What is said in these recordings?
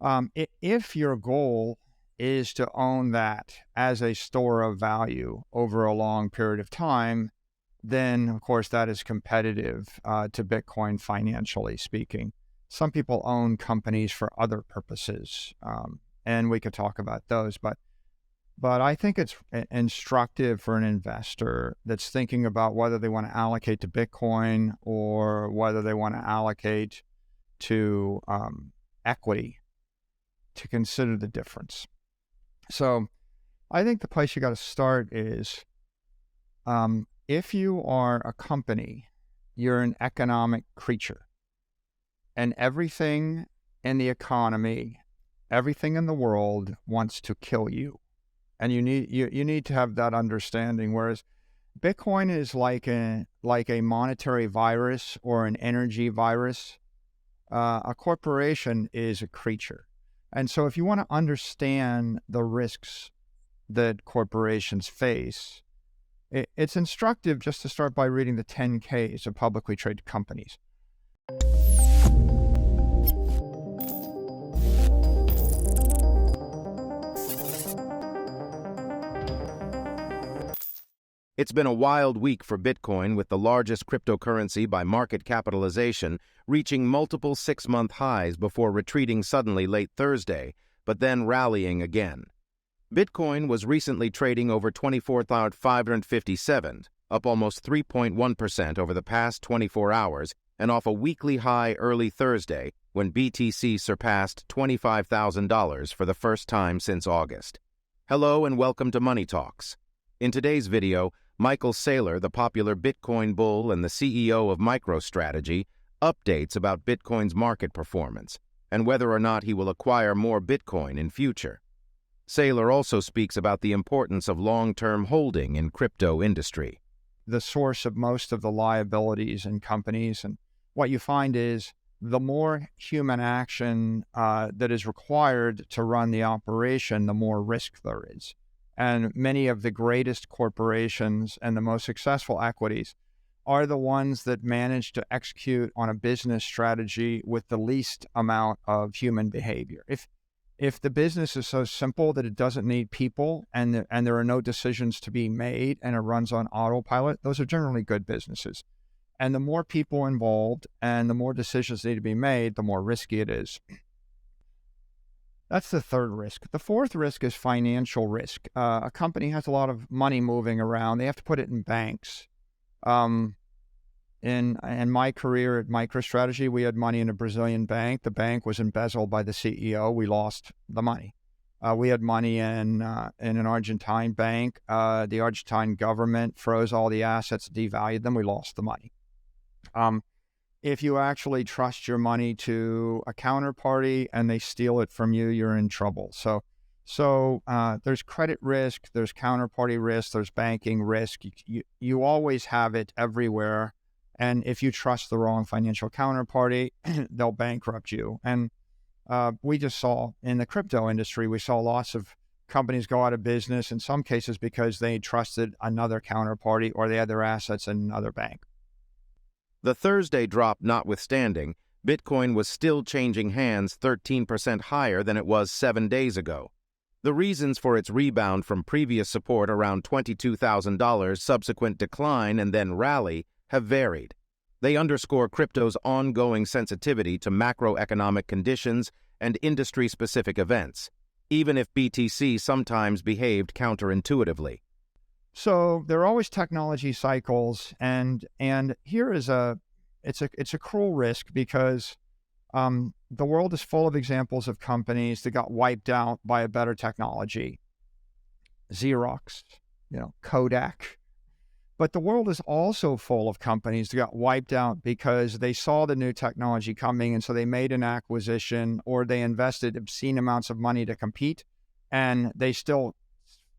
If your goal is to own that as a store of value over a long period of time, then of course that is competitive to Bitcoin financially speaking. Some people own companies for other purposes, and we could talk about those. But I think it's instructive for an investor that's thinking about whether they want to allocate to Bitcoin or whether they want to allocate to equity to consider the difference. So I think the place you got to start is if you are a company, you're an economic creature, and everything in the economy, everything in the world wants to kill you. And you need to have that understanding. Whereas Bitcoin is like a monetary virus or an energy virus. A corporation is a creature. And so if you want to understand the risks that corporations face, it's instructive just to start by reading the 10Ks of publicly traded companies. It's been a wild week for Bitcoin, with the largest cryptocurrency by market capitalization reaching multiple six-month highs before retreating suddenly late Thursday, but then rallying again. Bitcoin was recently trading over 24,557, up almost 3.1% over the past 24 hours, and off a weekly high early Thursday when BTC surpassed $25,000 for the first time since August. Hello and welcome to Money Talks. In today's video, Michael Saylor, the popular Bitcoin bull and the CEO of MicroStrategy, updates about Bitcoin's market performance and whether or not he will acquire more Bitcoin in future. Saylor also speaks about the importance of long-term holding in crypto industry. The source of most of the liabilities in companies, and what you find is the more human action that is required to run the operation, the more risk there is. And many of the greatest corporations and the most successful equities are the ones that manage to execute on a business strategy with the least amount of human behavior. If the business is so simple that it doesn't need people and there are no decisions to be made and it runs on autopilot, those are generally good businesses. And the more people involved and the more decisions need to be made, the more risky it is. That's the third risk. The fourth risk is financial risk. A company has a lot of money moving around. They have to put it in banks. In my career at MicroStrategy, we had money in a Brazilian bank. The bank was embezzled by the CEO. We lost the money. We had money in an Argentine bank. The Argentine government froze all the assets, devalued them. We lost the money. If you actually trust your money to a counterparty and they steal it from you, you're in trouble. So there's credit risk, there's counterparty risk, there's banking risk. You always have it everywhere. And if you trust the wrong financial counterparty, they'll bankrupt you. And we just saw in the crypto industry, we saw lots of companies go out of business, in some cases because they trusted another counterparty or they had their assets in another bank. The Thursday drop notwithstanding, Bitcoin was still changing hands 13% higher than it was 7 days ago. The reasons for its rebound from previous support around $22,000, subsequent decline, and then rally have varied. They underscore crypto's ongoing sensitivity to macroeconomic conditions and industry-specific events, even if BTC sometimes behaved counterintuitively. So there are always technology cycles, and here is it's a cruel risk because the world is full of examples of companies that got wiped out by a better technology. Xerox, Kodak. But the world is also full of companies that got wiped out because they saw the new technology coming, and so they made an acquisition or they invested obscene amounts of money to compete, and they still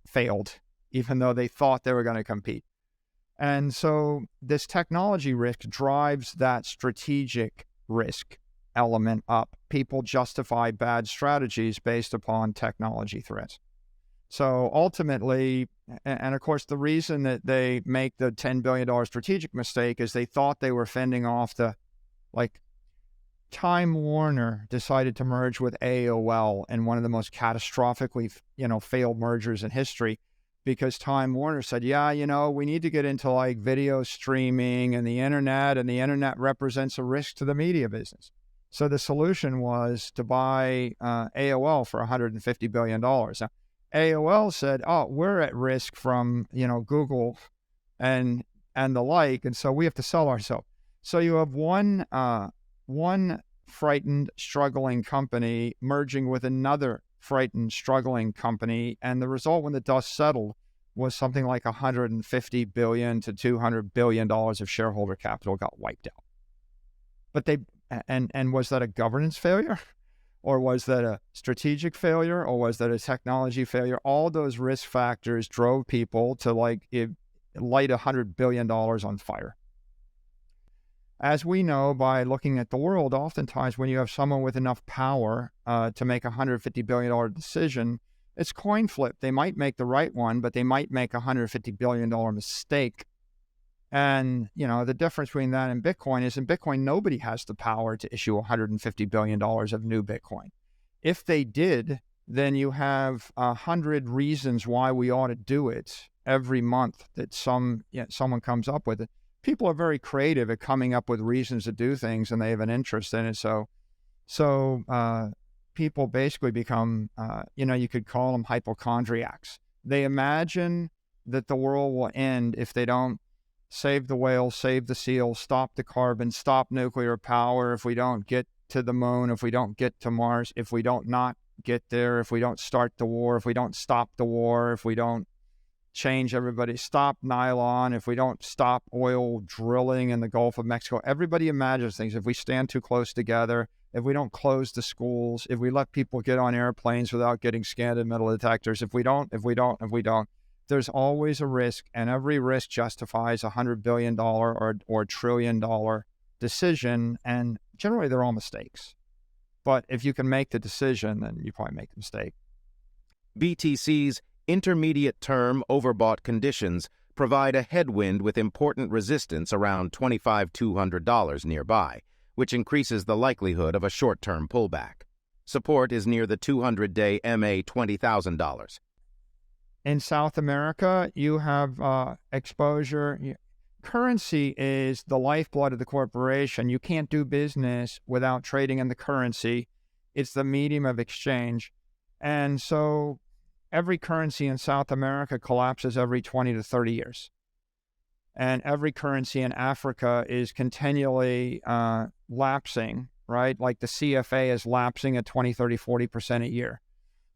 failed, even though they thought they were going to compete. And so this technology risk drives that strategic risk element up. People justify bad strategies based upon technology threats. So ultimately, and of course, the reason that they make the $10 billion strategic mistake is they thought they were fending off Time Warner decided to merge with AOL in one of the most catastrophically, failed mergers in history, because Time Warner said, yeah, we need to get into like video streaming and the internet represents a risk to the media business. So the solution was to buy AOL for $150 billion. Now, AOL said, oh, we're at risk from, Google and the like, and so we have to sell ourselves. So you have one frightened, struggling company merging with another frightened, struggling company, and the result, when the dust settled, was something like $150 billion to $200 billion of shareholder capital got wiped out. But and was that a governance failure? Or was that a strategic failure? Or was that a technology failure? All those risk factors drove people to light $100 billion on fire. As we know by looking at the world, oftentimes when you have someone with enough power to make a $150 billion decision, it's coin flip. They might make the right one, but they might make a $150 billion mistake. And, the difference between that and Bitcoin is in Bitcoin, nobody has the power to issue $150 billion of new Bitcoin. If they did, then you have 100 reasons why we ought to do it every month that someone comes up with it. People are very creative at coming up with reasons to do things, and they have an interest in it. So people basically become, you could call them hypochondriacs. They imagine that the world will end if they don't save the whales, save the seals, stop the carbon, stop nuclear power, if we don't get to the moon, if we don't get to Mars, if we don't not get there, if we don't start the war, if we don't stop the war, if we don't change everybody, stop nylon, if we don't stop oil drilling in the Gulf of Mexico. Everybody imagines things. If we stand too close together, if we don't close the schools, if we let people get on airplanes without getting scanned in metal detectors, if we don't, there's always a risk, and every risk justifies a $100 billion or $1 trillion decision, and generally they're all mistakes. But if you can make the decision, then you probably make the mistake. BTC's intermediate-term overbought conditions provide a headwind with important resistance around $25,200 nearby, which increases the likelihood of a short-term pullback. Support is near the 200-day MA $20,000. In South America, you have exposure. Currency is the lifeblood of the corporation. You can't do business without trading in the currency. It's the medium of exchange. And so every currency in South America collapses every 20 to 30 years. And every currency in Africa is continually lapsing, right? Like the CFA is lapsing at 20, 30, 40% a year.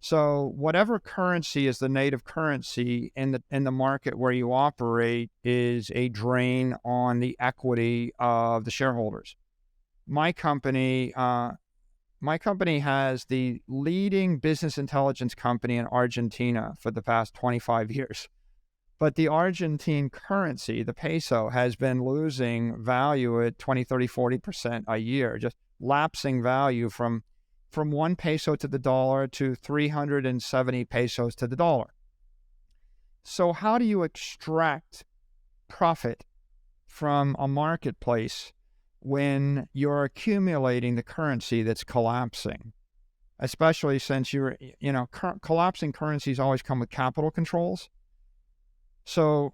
So whatever currency is the native currency in the market where you operate is a drain on the equity of the shareholders. My company has the leading business intelligence company in Argentina for the past 25 years. But the Argentine currency, the peso, has been losing value at 20, 30, 40% a year, just lapsing value from 1 peso to the dollar to 370 pesos to the dollar. So how do you extract profit from a marketplace when you're accumulating the currency that's collapsing? Especially since collapsing currencies always come with capital controls. So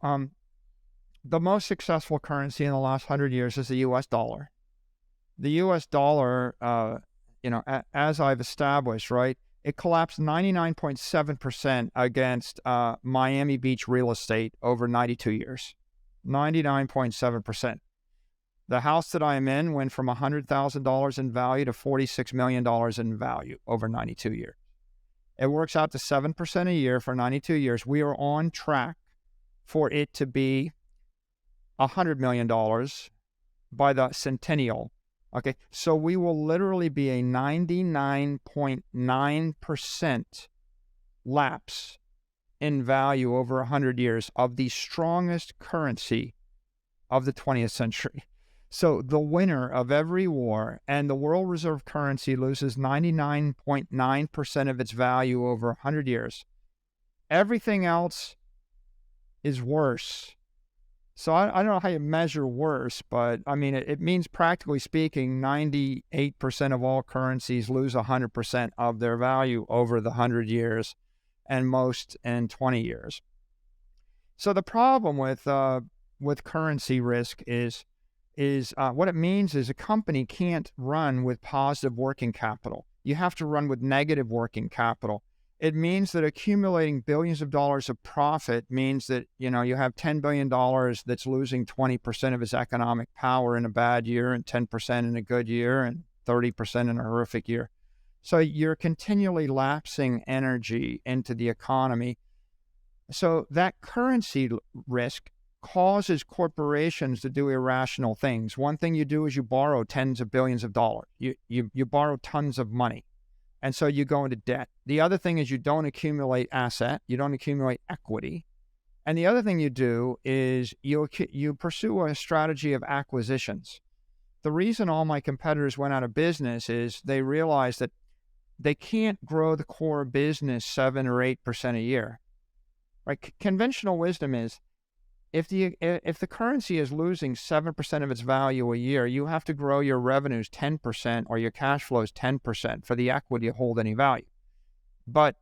the most successful currency in the last 100 years is the U.S. dollar. The U.S. dollar, as I've established, right, it collapsed 99.7% against Miami Beach real estate over 92 years. 99.7%. The house that I'm in went from $100,000 in value to $46 million in value over 92 years. It works out to 7% a year for 92 years. We are on track for it to be $100 million by the centennial. Okay, so we will literally be a 99.9% lapse in value over 100 years of the strongest currency of the 20th century. So the winner of every war, and the world reserve currency loses 99.9% of its value over 100 years. Everything else is worse. So I don't know how you measure worse, but I mean, it means practically speaking, 98% of all currencies lose 100% of their value over the 100 years, and most in 20 years. So the problem with currency risk is what it means is a company can't run with positive working capital. You have to run with negative working capital. It means that accumulating billions of dollars of profit means that, you have $10 billion that's losing 20% of its economic power in a bad year, and 10% in a good year, and 30% in a horrific year. So you're continually lapsing energy into the economy. So that currency risk causes corporations to do irrational things. One thing you do is you borrow tens of billions of dollars. You borrow tons of money. And so you go into debt. The other thing is you don't accumulate asset. You don't accumulate equity. And the other thing you do is you pursue a strategy of acquisitions. The reason all my competitors went out of business is they realized that they can't grow the core business 7 or 8% a year. Right? Conventional wisdom is if the currency is losing 7% of its value a year, you have to grow your revenues 10% or your cash flows 10% for the equity to hold any value. But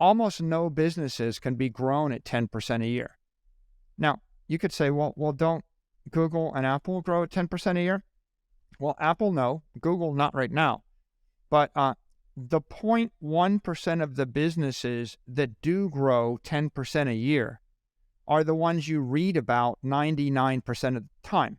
almost no businesses can be grown at 10% a year. Now, you could say, well, don't Google and Apple grow at 10% a year? Well, Apple, no. Google, not right now. But the 0.1% of the businesses that do grow 10% a year are the ones you read about 99% of the time.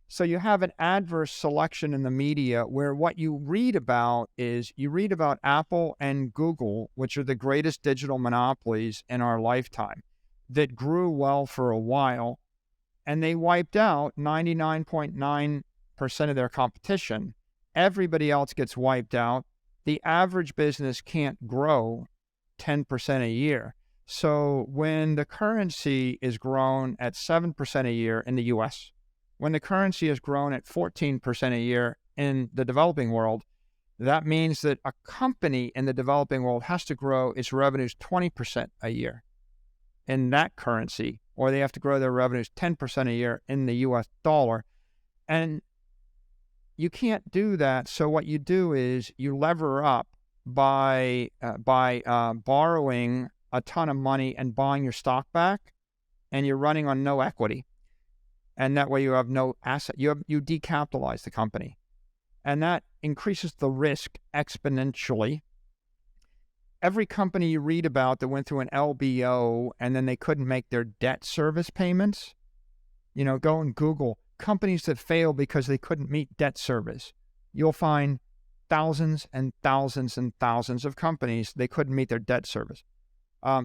So you have an adverse selection in the media where what you read about is you read about Apple and Google, which are the greatest digital monopolies in our lifetime, that grew well for a while, and they wiped out 99.9% of their competition. Everybody else gets wiped out. The average business can't grow 10% a year. So when the currency is grown at 7% a year in the US, when the currency is grown at 14% a year in the developing world, that means that a company in the developing world has to grow its revenues 20% a year in that currency, or they have to grow their revenues 10% a year in the US dollar. And you can't do that. So what you do is you lever up by borrowing a ton of money and buying your stock back, and you're running on no equity. And that way you have no asset. You decapitalize the company. And that increases the risk exponentially. Every company you read about that went through an LBO and then they couldn't make their debt service payments, go and Google companies that fail because they couldn't meet debt service. You'll find thousands and thousands and thousands of companies, they couldn't meet their debt service.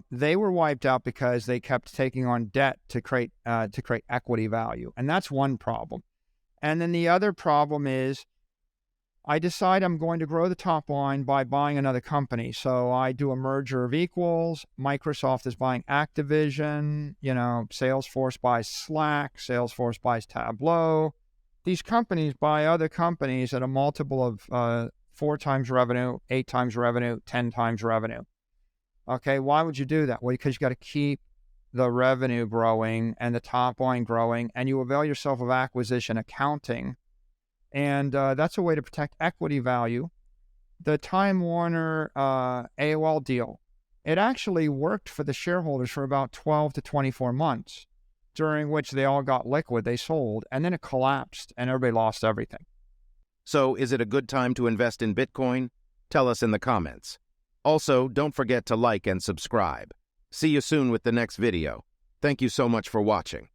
They were wiped out because they kept taking on debt to create equity value. And that's one problem. And then the other problem is I decide I'm going to grow the top line by buying another company. So I do a merger of equals. Microsoft is buying Activision. Salesforce buys Slack. Salesforce buys Tableau. These companies buy other companies at a multiple of 4 times revenue, 8 times revenue, 10 times revenue. Okay, why would you do that? Well, because you got to keep the revenue growing and the top line growing, and you avail yourself of acquisition accounting. And that's a way to protect equity value. The Time Warner AOL deal, it actually worked for the shareholders for about 12 to 24 months, during which they all got liquid, they sold, and then it collapsed and everybody lost everything. So is it a good time to invest in Bitcoin? Tell us in the comments. Also, don't forget to like and subscribe. See you soon with the next video. Thank you so much for watching.